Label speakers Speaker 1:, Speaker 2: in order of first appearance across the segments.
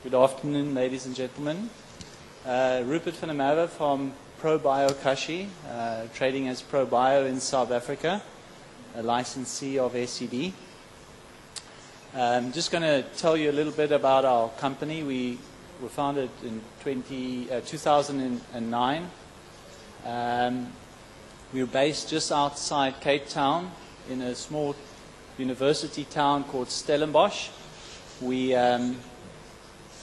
Speaker 1: Good afternoon, ladies and gentlemen. Rupert Van der Merwe from Probiotics, trading as ProBio in South Africa, a licensee of SCD. I'm just going to tell you a little bit about our company. We were founded in 2009. We were based just outside Cape Town in a small university town called Stellenbosch.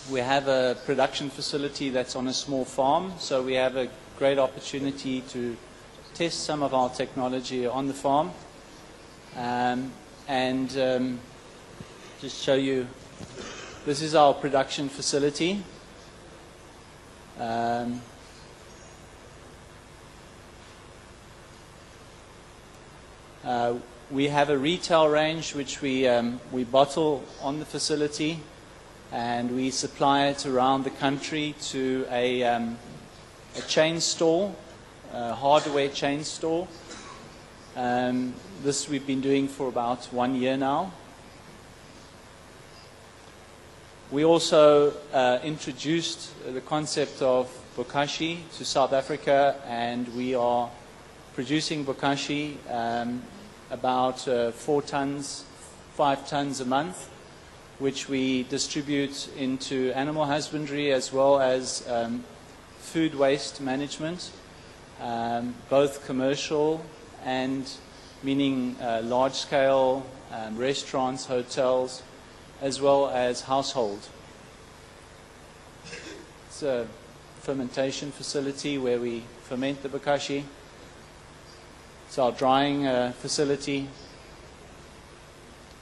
Speaker 1: We have a production facility that's on a small farm, so we have a great opportunity to test some of our technology on the farm. Just show you, this is our production facility. We have a retail range which we bottle on the facility, and we supply it around the country to a chain store, a hardware chain store. This we've been doing for about 1 year now. We also introduced the concept of bokashi to South Africa, and we are producing bokashi about 4 tons, 5 tons a month, which we distribute into animal husbandry as well as food waste management, both commercial and meaning large-scale restaurants, hotels, as well as household. It's a fermentation facility where we ferment the bokashi. It's our drying facility,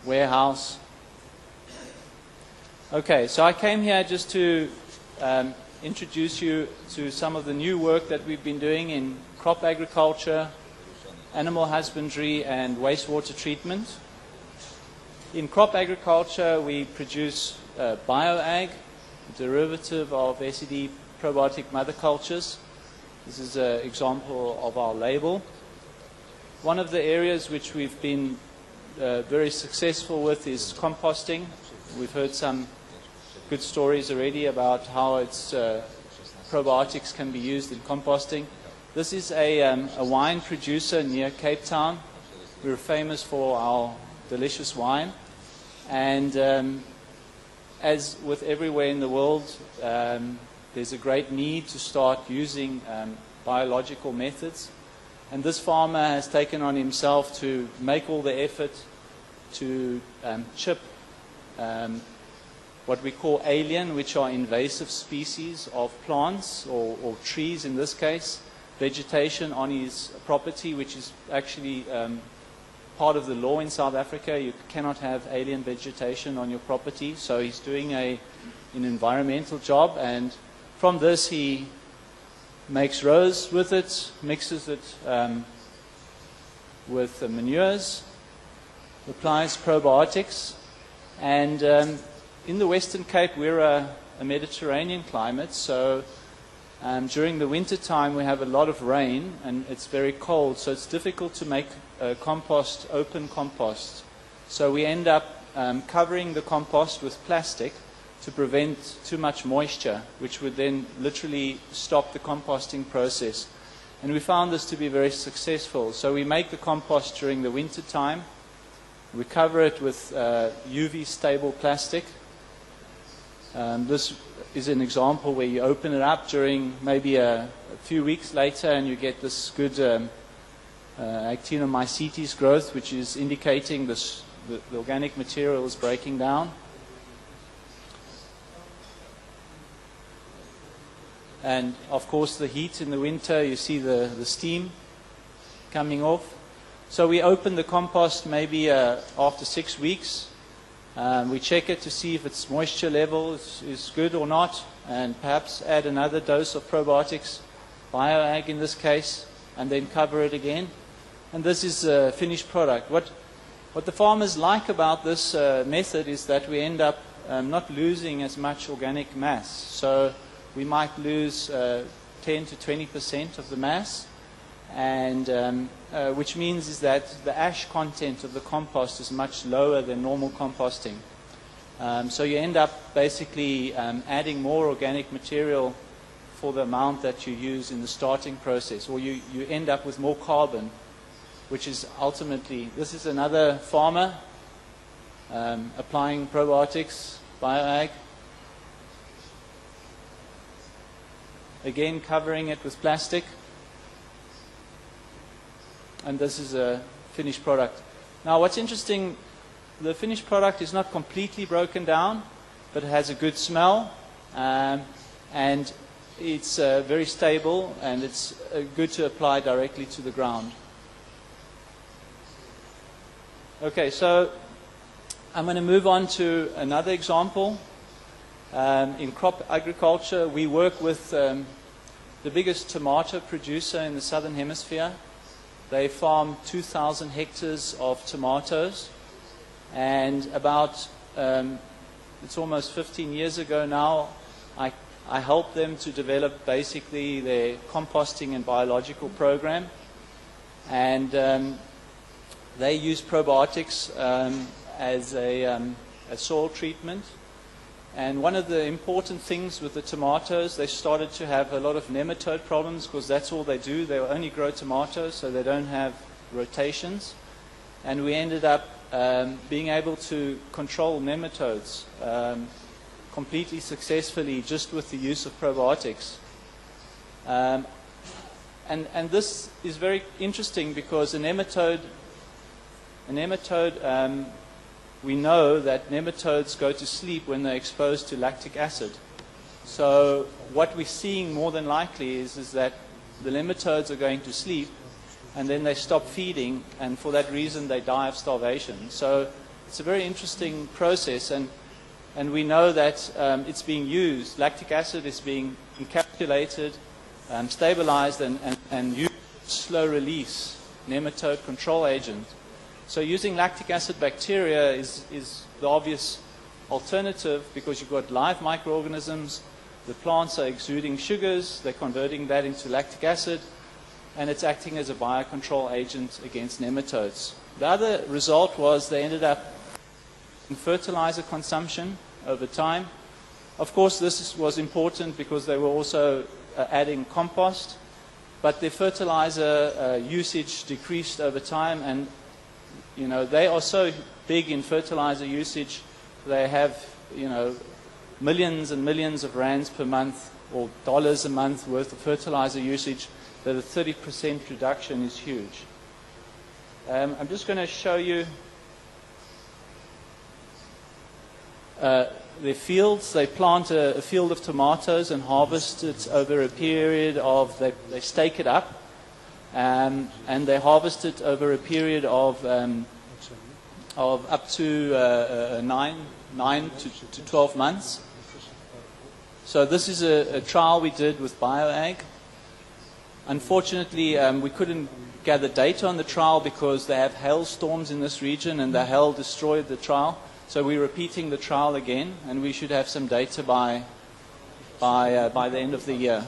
Speaker 1: warehouse. Okay, so I came here just to introduce you to some of the new work that we've been doing in crop agriculture, animal husbandry, and wastewater treatment. In crop agriculture, we produce BioAg, a derivative of SCD Probiotic mother cultures. This is an example of our label. One of the areas which we've been very successful with is composting. We've heard some good stories already about how probiotics can be used in composting. This is a wine producer near Cape Town. We're famous for our delicious wine. And as with everywhere in the world, there's a great need to start using biological methods. And this farmer has taken on himself to make all the effort to chip what we call alien, which are invasive species of plants or trees in this case, vegetation on his property, which is actually part of the law in South Africa. You cannot have alien vegetation on your property, so he's doing an environmental job, and from this he makes rows with it, mixes it with manures, applies probiotics, and in the Western Cape, we're a Mediterranean climate, so during the winter time we have a lot of rain and it's very cold, so it's difficult to make compost, open compost. So we end up covering the compost with plastic to prevent too much moisture, which would then literally stop the composting process. And we found this to be very successful. So we make the compost during the winter time. We cover it with UV stable plastic. This is an example where you open it up during maybe a few weeks later and you get this good actinomycetes growth, which is indicating the organic material is breaking down. And of course the heat in the winter, you see the steam coming off. So we open the compost maybe after 6 weeks. We check it to see if its moisture level is good or not, and perhaps add another dose of probiotics, BioAg in this case, and then cover it again. And this is a finished product. What the farmers like about this method is that we end up not losing as much organic mass. So we might lose 10 to 20% of the mass, and which means is that the ash content of the compost is much lower than normal composting. So you end up basically adding more organic material for the amount that you use in the starting process, or you end up with more carbon, which is ultimately, this is another farmer applying probiotics, bioag. Again, covering it with plastic. And this is a finished product. Now, what's interesting, the finished product is not completely broken down, but it has a good smell, and it's very stable, and it's good to apply directly to the ground. Okay, so I'm going to move on to another example. In crop agriculture, we work with the biggest tomato producer in the southern hemisphere. They farm 2,000 hectares of tomatoes, and about, it's almost 15 years ago now, I helped them to develop basically their composting and biological program, and they use probiotics as a soil treatment. And one of the important things with the tomatoes, they started to have a lot of nematode problems, because that's all they do. They only grow tomatoes, so they don't have rotations. And we ended up being able to control nematodes completely successfully just with the use of probiotics. And this is very interesting, because a nematode, we know that nematodes go to sleep when they're exposed to lactic acid. So what we're seeing more than likely is that the nematodes are going to sleep, and then they stop feeding, and for that reason they die of starvation. So it's a very interesting process, and we know that it's being used. Lactic acid is being encapsulated, stabilized, and used slow release nematode control agent. So using lactic acid bacteria is the obvious alternative, because you've got live microorganisms, the plants are exuding sugars, they're converting that into lactic acid, and it's acting as a biocontrol agent against nematodes. The other result was they ended up in fertilizer consumption over time. Of course, this was important because they were also adding compost, but their fertilizer usage decreased over time, and you know, they are so big in fertilizer usage, they have, you know, millions and millions of rands per month, or dollars a month worth of fertilizer usage, that a 30% reduction is huge. I'm just going to show you their fields. They plant a field of tomatoes and harvest it over a period of, they stake it up, and they harvest it over a period of up to 9 to 12 months. So this is a trial we did with BioAg. Unfortunately, we couldn't gather data on the trial because they have hailstorms in this region, and the hail destroyed the trial. So we're repeating the trial again, and we should have some data by the end of the year.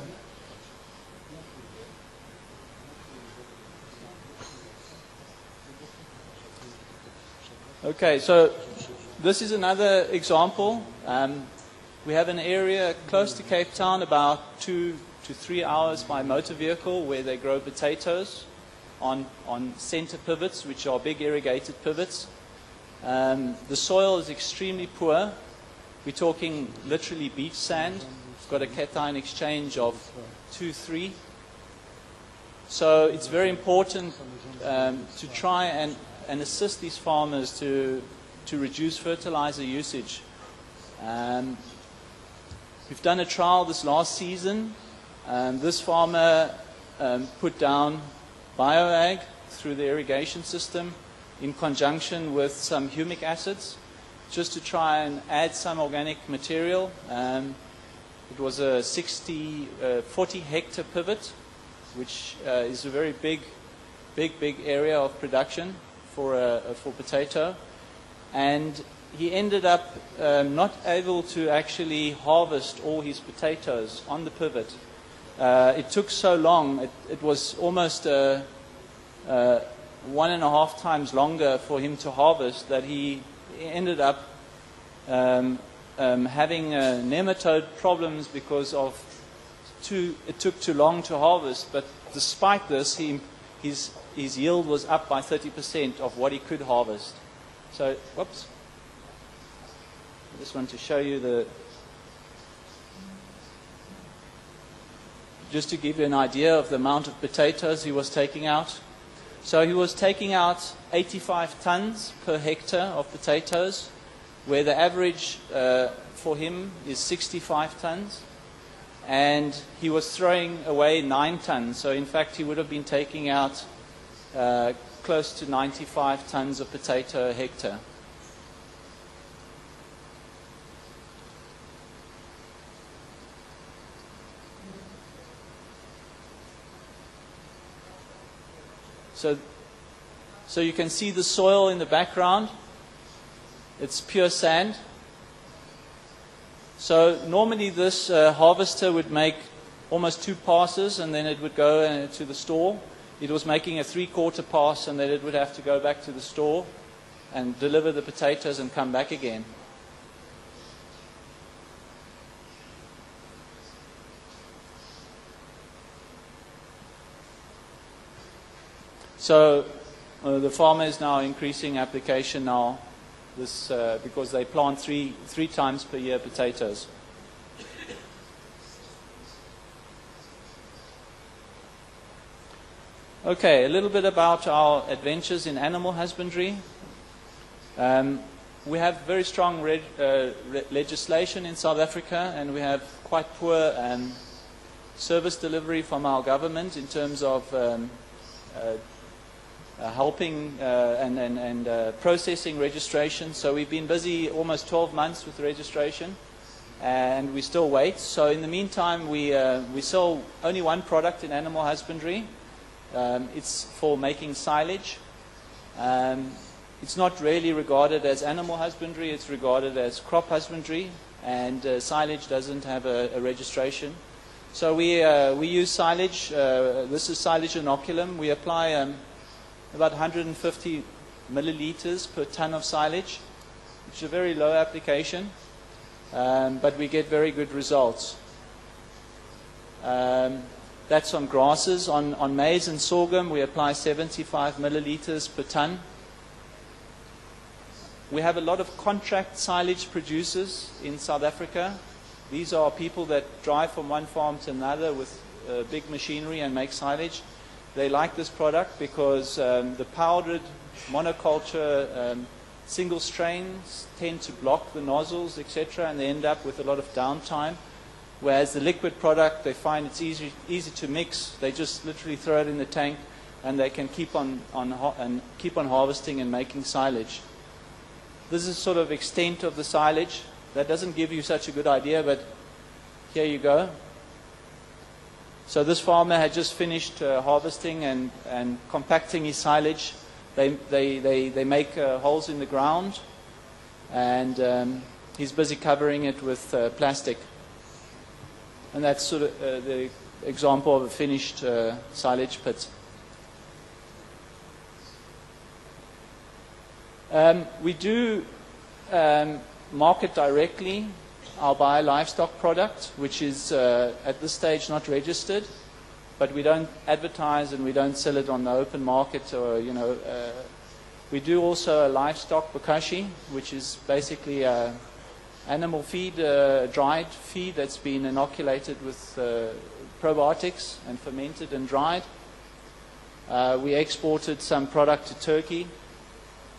Speaker 1: Okay, so this is another example. We have an area close to Cape Town, about 2 to 3 hours by motor vehicle, where they grow potatoes on center pivots, which are big irrigated pivots. The soil is extremely poor. We're talking literally beach sand. It's got a cation exchange of 2-3. So it's very important to try and assist these farmers to reduce fertilizer usage. We've done a trial this last season. This farmer put down BioAg through the irrigation system in conjunction with some humic acids, just to try and add some organic material. It was a 40 hectare pivot, which is a very big area of production for potato. And he ended up not able to actually harvest all his potatoes on the pivot. It took so long. It was almost 1.5 times longer for him to harvest, that he ended up having nematode problems because it took too long to harvest. But despite this, his yield was up by 30% of what he could harvest. So, whoops. I just want to show you just to give you an idea of the amount of potatoes he was taking out. So he was taking out 85 tons per hectare of potatoes, where the average for him is 65 tons. And he was throwing away 9 tons. So in fact, he would have been taking out close to 95 tons of potato a hectare. So you can see the soil in the background. It's pure sand. So normally this harvester would make almost 2 passes and then it would go to the store. It was making a 3/4 pass and then it would have to go back to the store and deliver the potatoes and come back again. So the farmer is now increasing application now, because they plant three times per year potatoes. Okay, a little bit about our adventures in animal husbandry. We have very strong legislation in South Africa, and we have quite poor service delivery from our government in terms of helping and processing registration. So we've been busy almost 12 months with registration, and we still wait. So in the meantime, we sell only one product in animal husbandry. It's for making silage. It's not really regarded as animal husbandry, it's regarded as crop husbandry, and silage doesn't have a registration. So we use silage. This is silage inoculum. We apply about 150 milliliters per ton of silage, which is a very low application, but we get very good results. That's on grasses. On maize and sorghum, we apply 75 milliliters per ton. We have a lot of contract silage producers in South Africa. These are people that drive from one farm to another with big machinery and make silage. They like this product because the powdered monoculture single strains tend to block the nozzles, etc., and they end up with a lot of downtime. Whereas the liquid product, they find it's easy to mix. They just literally throw it in the tank, and they can keep on harvesting and making silage. This is sort of extent of the silage. That doesn't give you such a good idea, but here you go. So this farmer had just finished harvesting and compacting his silage. They make holes in the ground, and he's busy covering it with plastic. And that's sort of the example of a finished silage pit. We do market directly our bio-livestock product, which is at this stage not registered, but we don't advertise and we don't sell it on the open market, or we do also a livestock bokashi, which is basically animal feed, dried feed that's been inoculated with probiotics and fermented and dried. We exported some product to Turkey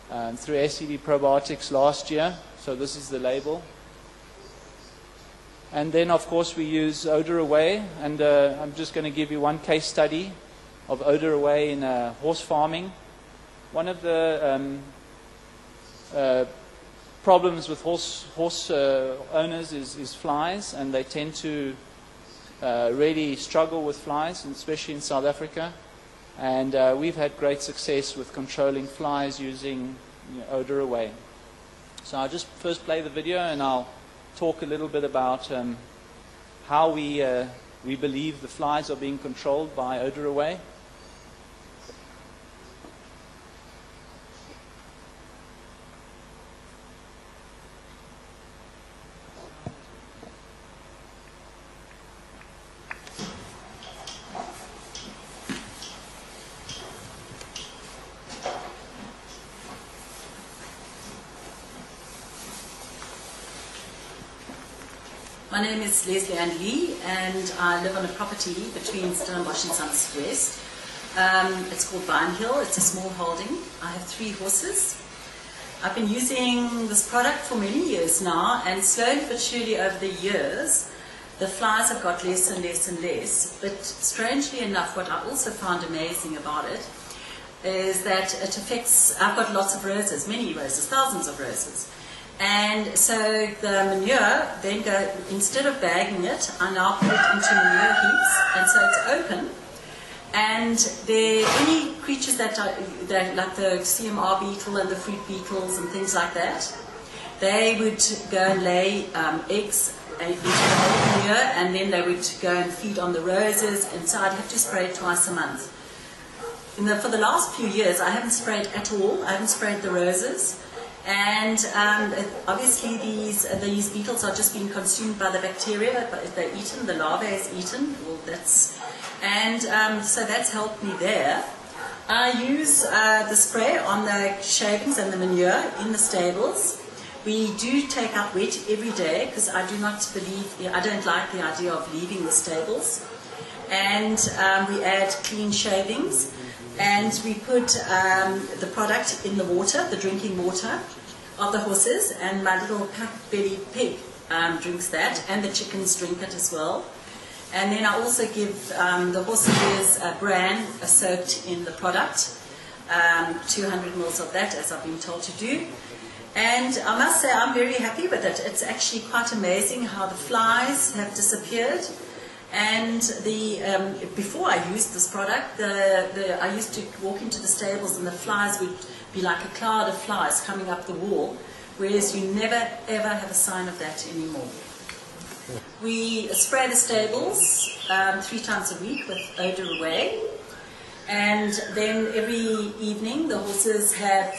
Speaker 1: through SCD Probiotics last year. So this is the label. And then, of course, we use odor away. And I'm just going to give you one case study of odor away in horse farming. One of the problems with horse owners is flies, and they tend to really struggle with flies, and especially in South Africa. And we've had great success with controlling flies using odor away. So I'll just first play the video, and I'll talk a little bit about how we believe the flies are being controlled by odor away.
Speaker 2: My name is Leslie Ann Lee, and I live on a property between Stellenbosch and Sunset West. It's called Vine Hill. It's a small holding. I have 3 horses. I've been using this product for many years now, and slowly but surely over the years, the flies have got less and less and less. But strangely enough, what I also found amazing about it is that it affects, I've got lots of roses, many roses, thousands of roses. And so the manure then instead of bagging it, I now put it into manure heaps, and so it's open. And any creatures that like the CMR beetle and the fruit beetles and things like that, they would go and lay eggs into the manure, and then they would go and feed on the roses, and so I'd have to spray it twice a month. For the last few years, I haven't sprayed at all. I haven't sprayed the roses. And obviously these beetles are just being consumed by the bacteria, but they're eaten, the larvae is eaten. Well, so that's helped me there. I use the spray on the shavings and the manure in the stables. We do take out wet every day because I don't like the idea of leaving the stables. And we add clean shavings. And we put the product in the water, the drinking water of the horses, and my little belly pig drinks that, and the chickens drink it as well. And then I also give the horses a bran soaked in the product, 200 ml of that, as I've been told to do. And I must say I'm very happy with it. It's actually quite amazing how the flies have disappeared. And before I used this product, I used to walk into the stables and the flies would be like a cloud of flies coming up the wall, whereas you never ever have a sign of that anymore. We spray the stables 3 times a week with Odor Away, and then every evening the horses have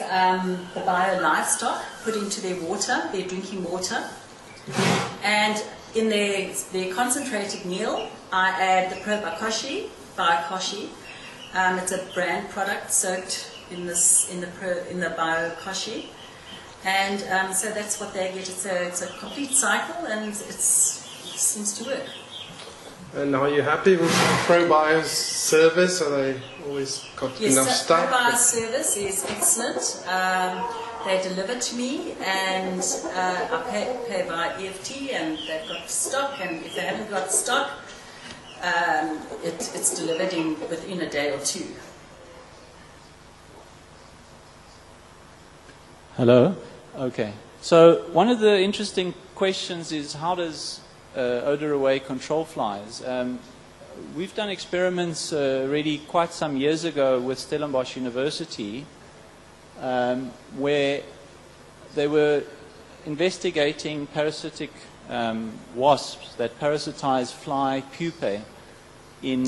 Speaker 2: the bio livestock put into their water, their drinking water, and in their concentrated meal, I add the Probiotics. It's a brand product soaked in the Probiotics, and so that's what they get. It's a complete cycle, and it seems to work.
Speaker 3: And are you happy with ProBio's service? Are they always got enough stock?
Speaker 2: Yes, ProBio's service is excellent. They deliver to me, and I pay by EFT, and they've got stock, and if they haven't got stock, it's delivered within a day or 2.
Speaker 1: Hello? Okay. So one of the interesting questions is, how does Odor Away control flies? We've done experiments already quite some years ago with Stellenbosch University, where they were investigating parasitic wasps that parasitize fly pupae in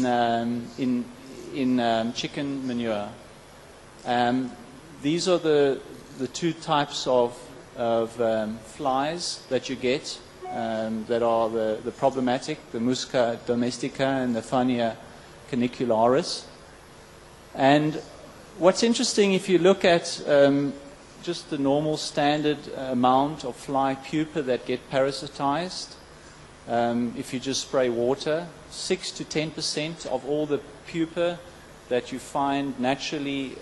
Speaker 1: chicken manure. These are the 2 types of flies that you get that are the problematic, the Musca domestica and the Phania canicularis. And what's interesting, if you look at just the normal standard amount of fly pupa that get parasitized, if you just spray water, 6 to 10% of all the pupa that you find naturally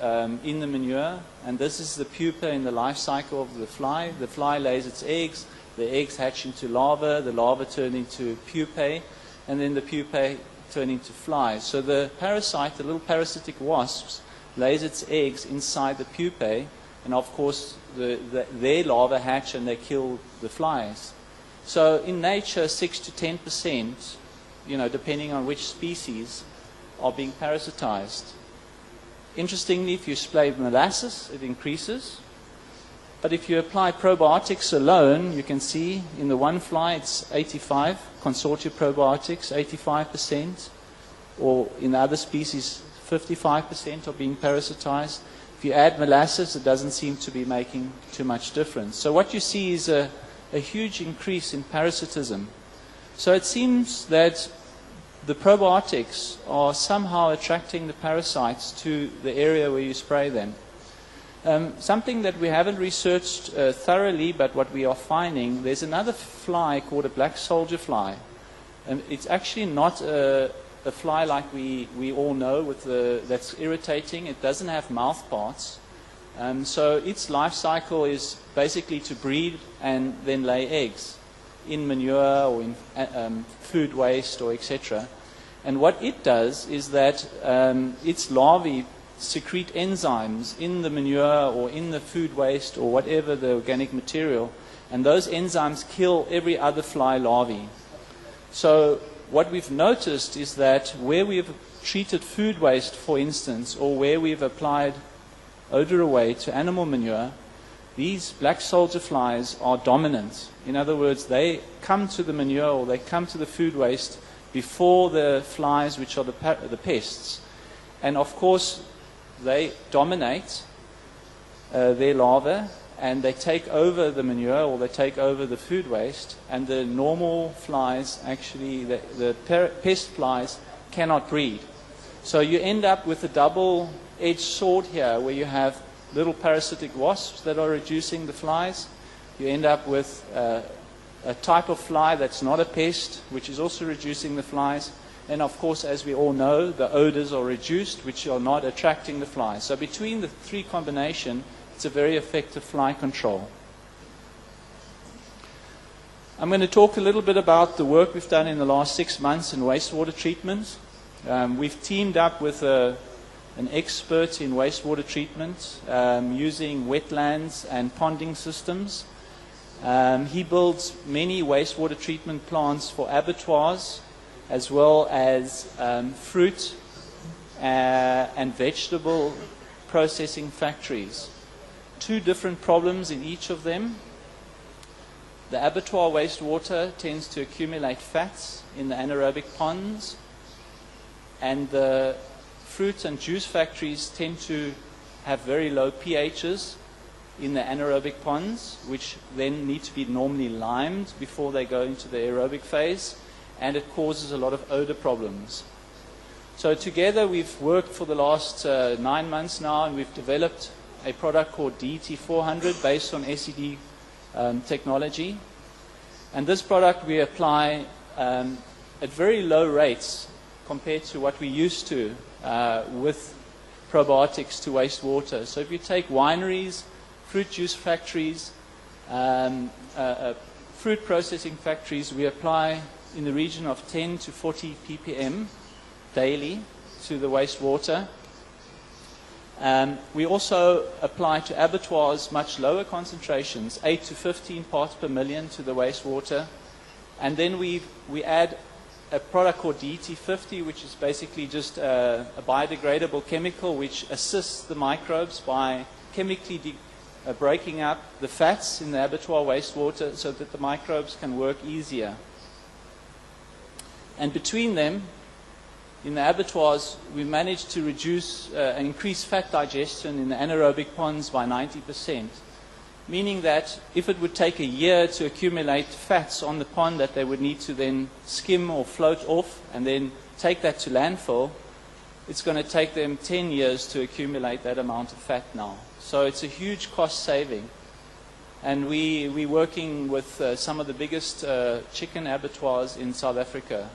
Speaker 1: in the manure, and this is the pupa in the life cycle of the fly. The fly lays its eggs, the eggs hatch into larvae, the larvae turn into pupae, and then the pupae turn into flies. So the parasite, the little parasitic wasps, lays its eggs inside the pupae, and of course their larvae hatch and they kill the flies. So in nature, 6 to 10%, depending on which species, are being parasitized. Interestingly, if you spray molasses, it increases. But if you apply probiotics alone, you can see in the one fly it's 85, consortia probiotics, 85%, or in other species, 55% are being parasitized. If you add molasses, it doesn't seem to be making too much difference. So what you see is a huge increase in parasitism. So it seems that the probiotics are somehow attracting the parasites to the area where you spray them. Something that we haven't researched thoroughly, but what we are finding, there's another fly called a black soldier fly. It's actually not a fly like we all know that's irritating. It doesn't have mouth parts. So its life cycle is basically to breed and then lay eggs in manure or in food waste or etc. And what it does is that its larvae secrete enzymes in the manure or in the food waste or whatever the organic material, and those enzymes kill every other fly larvae. So what we've noticed is that where we've treated food waste, for instance, or where we've applied odor away to animal manure, these black soldier flies are dominant. In other words, they come to the manure or they come to the food waste before the flies, which are the pests. And of course, they dominate their larvae, and they take over the manure or they take over the food waste, and the normal flies, actually the pest flies, cannot breed. So you end up with a double-edged sword here, where you have little parasitic wasps that are reducing the flies. You end up with a type of fly that's not a pest, which is also reducing the flies. And of course, as we all know, the odors are reduced, which are not attracting the flies. So between the three combination, it's a very effective fly control. I'm going to talk a little bit about the work we've done in the last 6 months in wastewater treatment. We've teamed up with an expert in wastewater treatment using wetlands and ponding systems. He builds many wastewater treatment plants for abattoirs, as well as fruit and vegetable processing factories. 2 different problems in each of them. The abattoir wastewater tends to accumulate fats in the anaerobic ponds, and the fruit and juice factories tend to have very low pHs in the anaerobic ponds, which then need to be normally limed before they go into the aerobic phase, and it causes a lot of odor problems. So together we've worked for the last 9 months now, and we've developed a product called DT400 based on SCD technology. And this product we apply at very low rates compared to what we used to with probiotics to wastewater. So if you take wineries, fruit juice factories, fruit processing factories, we apply in the region of 10 to 40 ppm daily to the wastewater. We also apply to abattoirs much lower concentrations, 8 to 15 parts per million to the wastewater. And then we add a product called DT50, which is basically just a biodegradable chemical which assists the microbes by chemically breaking up the fats in the abattoir wastewater so that the microbes can work easier. And between them, in the abattoirs, we managed to reduce and increase fat digestion in the anaerobic ponds by 90%, meaning that if it would take a year to accumulate fats on the pond that they would need to then skim or float off and then take that to landfill, it's going to take them 10 years to accumulate that amount of fat now. So it's a huge cost saving. And we're working with some of the biggest chicken abattoirs in South Africa.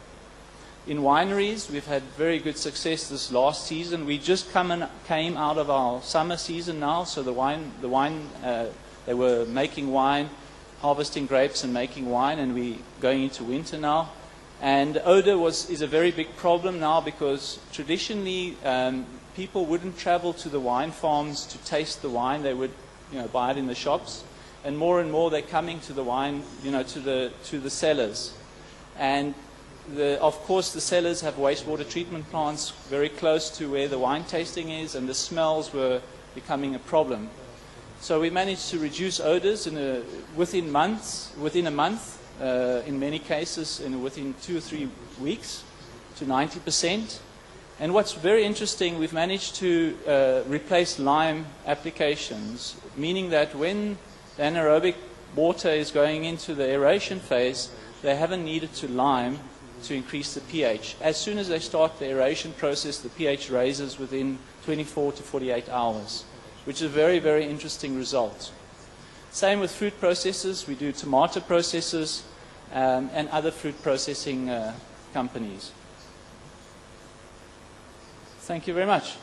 Speaker 1: In wineries, we've had very good success this last season. We just came out of our summer season now, so they were making wine, harvesting grapes and making wine, and we're going into winter now. And odor is a very big problem now, because traditionally people wouldn't travel to the wine farms to taste the wine. They would buy it in the shops. And more they're coming to the wine, to the cellars. And of course, the cellars have wastewater treatment plants very close to where the wine tasting is, and the smells were becoming a problem. So we managed to reduce odors within a month, in many cases, within 2 or 3 weeks, to 90%. And what's very interesting, we've managed to replace lime applications, meaning that when the anaerobic water is going into the aeration phase, they haven't needed to lime to increase the pH. As soon as they start the aeration process, the pH raises within 24 to 48 hours. which is a very, very interesting result. Same with fruit processors. We do tomato processors and other fruit processing companies. Thank you very much.